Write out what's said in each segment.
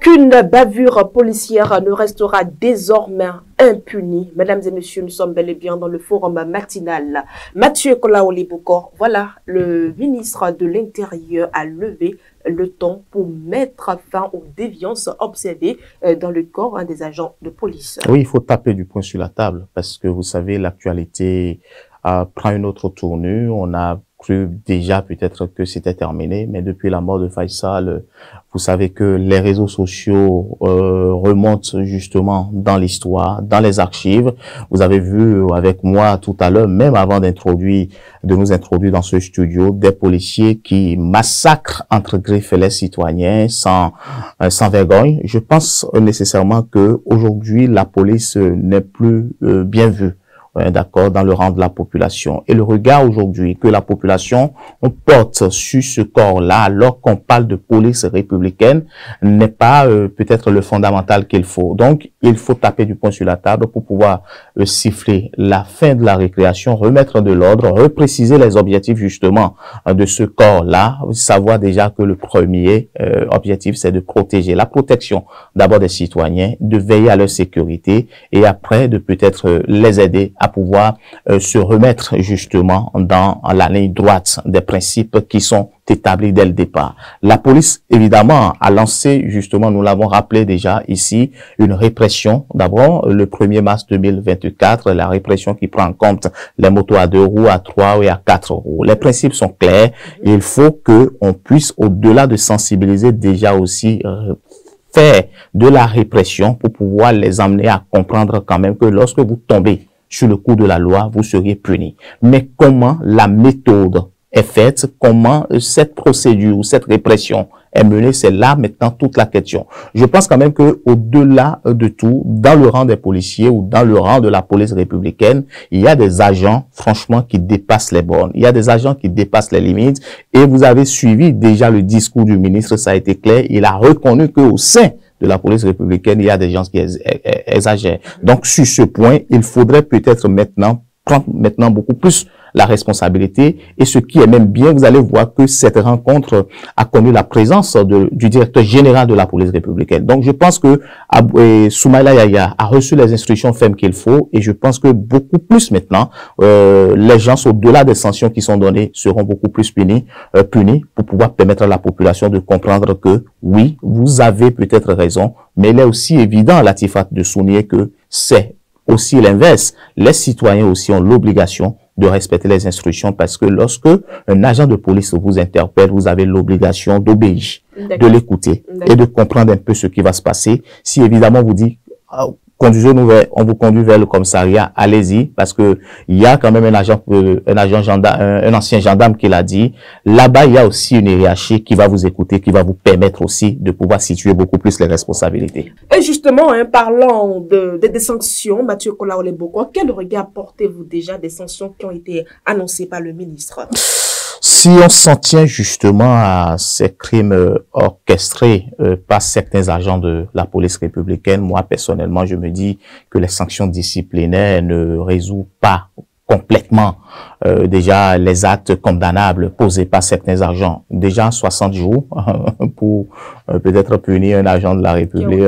Aucune bavure policière ne restera désormais impunie. Mesdames et messieurs, nous sommes bel et bien dans le forum matinal. Mathieu Kolaoli Bokor, voilà, le ministre de l'Intérieur a levé le ton pour mettre fin aux déviances observées dans le corps des agents de police. Oui, il faut taper du poing sur la table parce que vous savez, l'actualité prend une autre tournure. On a cru déjà peut-être que c'était terminé, mais depuis la mort de Faisal, vous savez que les réseaux sociaux remontent justement dans l'histoire, dans les archives. Vous avez vu avec moi tout à l'heure, même avant de nous introduire dans ce studio, des policiers qui massacrent entre griffes les citoyens sans vergogne. Je pense nécessairement que aujourd'hui la police n'est plus bien vue. D'accord, dans le rang de la population. Et le regard aujourd'hui que la population porte sur ce corps-là, alors qu'on parle de police républicaine, n'est pas peut-être le fondamental qu'il faut. Donc, il faut taper du poing sur la table pour pouvoir siffler la fin de la récréation, remettre de l'ordre, repréciser les objectifs justement de ce corps-là, savoir déjà que le premier objectif, c'est de protéger, la protection d'abord des citoyens, de veiller à leur sécurité et après de peut-être les aider à pouvoir se remettre justement dans la ligne droite des principes qui sont établis dès le départ. La police, évidemment, a lancé justement, nous l'avons rappelé déjà ici, une répression. D'abord, le 1er mars 2024, la répression qui prend en compte les motos à 2 roues, à 3 et à 4 roues. Les principes sont clairs. Il faut que on puisse, au-delà de sensibiliser, déjà aussi faire de la répression pour pouvoir les amener à comprendre quand même que lorsque vous tombez sur le coup de la loi, vous seriez puni. Mais comment la méthode est faite, comment cette procédure ou cette répression est menée, c'est là maintenant toute la question. Je pense quand même que au-delà de tout, dans le rang des policiers ou dans le rang de la police républicaine, il y a des agents, franchement, qui dépassent les bornes. Il y a des agents qui dépassent les limites. Et vous avez suivi déjà le discours du ministre, ça a été clair. Il a reconnu qu'au sein de la police républicaine, il y a des gens qui exagèrent. Donc, sur ce point, il faudrait peut-être prendre beaucoup plus la responsabilité. Et ce qui est même bien, vous allez voir que cette rencontre a connu la présence du directeur général de la police républicaine. Donc, je pense que Soumaïla Yahya a reçu les instructions fermes qu'il faut. Et je pense que beaucoup plus maintenant, les gens, au-delà des sanctions qui sont données, seront beaucoup plus punis pour pouvoir permettre à la population de comprendre que, oui, vous avez peut-être raison, mais il est aussi évident, Latifat, de souligner que c'est aussi l'inverse. Les citoyens aussi ont l'obligation de respecter les instructions parce que lorsque un agent de police vous interpelle, vous avez l'obligation d'obéir, de l'écouter et de comprendre un peu ce qui va se passer. Si évidemment vous dit conduisez-nous on vous conduit vers le commissariat, allez-y, parce que il y a quand même un ancien gendarme qui l'a dit. Là-bas, il y a aussi une hiérarchie qui va vous écouter, qui va vous permettre aussi de pouvoir situer beaucoup plus les responsabilités. Et justement, parlant des sanctions, Mathieu Kolaoli Bokor, quel regard portez-vous déjà des sanctions qui ont été annoncées par le ministre? Si on s'en tient justement à ces crimes orchestrés par certains agents de la police républicaine, moi personnellement, je me dis que les sanctions disciplinaires ne résolvent pas complètement déjà les actes condamnables posés par certains agents. Déjà 60 jours pour peut-être punir un agent de la République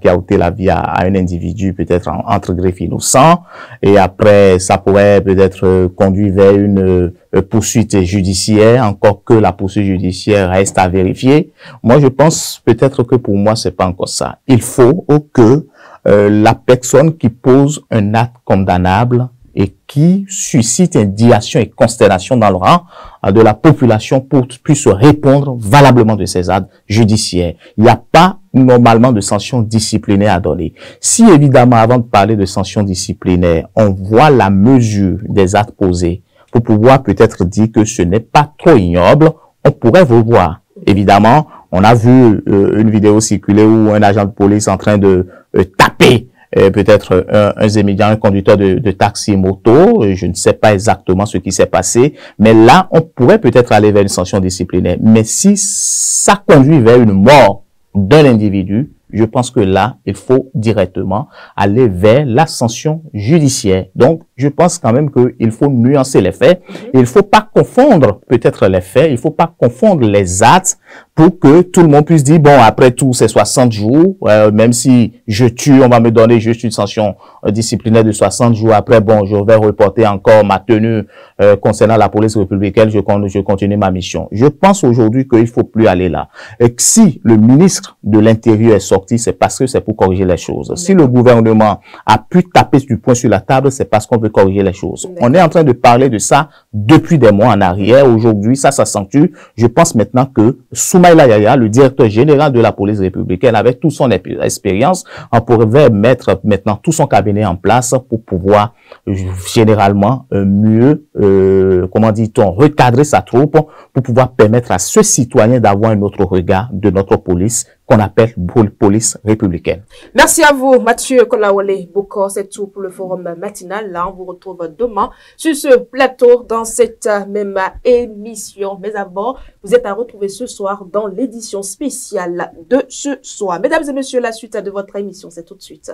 qui a ôté la vie à un individu peut-être entre griffes innocent, et après ça pourrait peut-être conduire vers une poursuite judiciaire, encore que la poursuite judiciaire reste à vérifier. Moi je pense peut-être que pour moi c'est pas encore ça. Il faut que la personne qui pose un acte condamnable et qui suscite indignation et consternation dans le rang de la population pour puisse répondre valablement de ces actes judiciaires. Il n'y a pas normalement de sanctions disciplinaires à donner. Si évidemment, avant de parler de sanctions disciplinaires, on voit la mesure des actes posés pour pouvoir peut-être dire que ce n'est pas trop ignoble, on pourrait vous voir. Évidemment, on a vu une vidéo circuler où un agent de police en train de taper peut-être un zémédian, un conducteur de taxi moto. Je ne sais pas exactement ce qui s'est passé, mais là, on pourrait peut-être aller vers une sanction disciplinaire. Mais si ça conduit vers une mort d'un individu, je pense que là, il faut directement aller vers la sanction judiciaire. Donc, je pense quand même qu'il faut nuancer les faits. Il ne faut pas confondre peut-être les faits, il ne faut pas confondre les actes pour que tout le monde puisse dire, bon, après tout, c'est 60 jours, même si je tue, on va me donner juste une sanction disciplinaire de 60 jours. Après, bon, je vais reporter encore ma tenue concernant la police républicaine, je continue ma mission. Je pense aujourd'hui qu'il faut plus aller là. Et que si le ministre de l'Intérieur est sorti, c'est parce que c'est pour corriger les choses. Si le gouvernement a pu taper du poing sur la table, c'est parce qu'on veut corriger les choses. On est en train de parler de ça depuis des mois en arrière. Aujourd'hui, ça s'accentue. Je pense maintenant que Soumaïla Yaya, le directeur général de la police républicaine, avec toute son expérience, on pourrait mettre maintenant tout son cabinet en place pour pouvoir généralement mieux, comment dit-on, recadrer sa troupe pour pouvoir permettre à ce citoyen d'avoir un autre regard de notre police qu'on appelle police républicaine. Merci à vous, Mathieu Kolawole Bokor. C'est tout pour le forum matinal. Là, on vous retrouve demain sur ce plateau dans cette même émission. Mais d'abord, vous êtes à retrouver ce soir dans l'édition spéciale de ce soir. Mesdames et messieurs, la suite de votre émission, c'est tout de suite.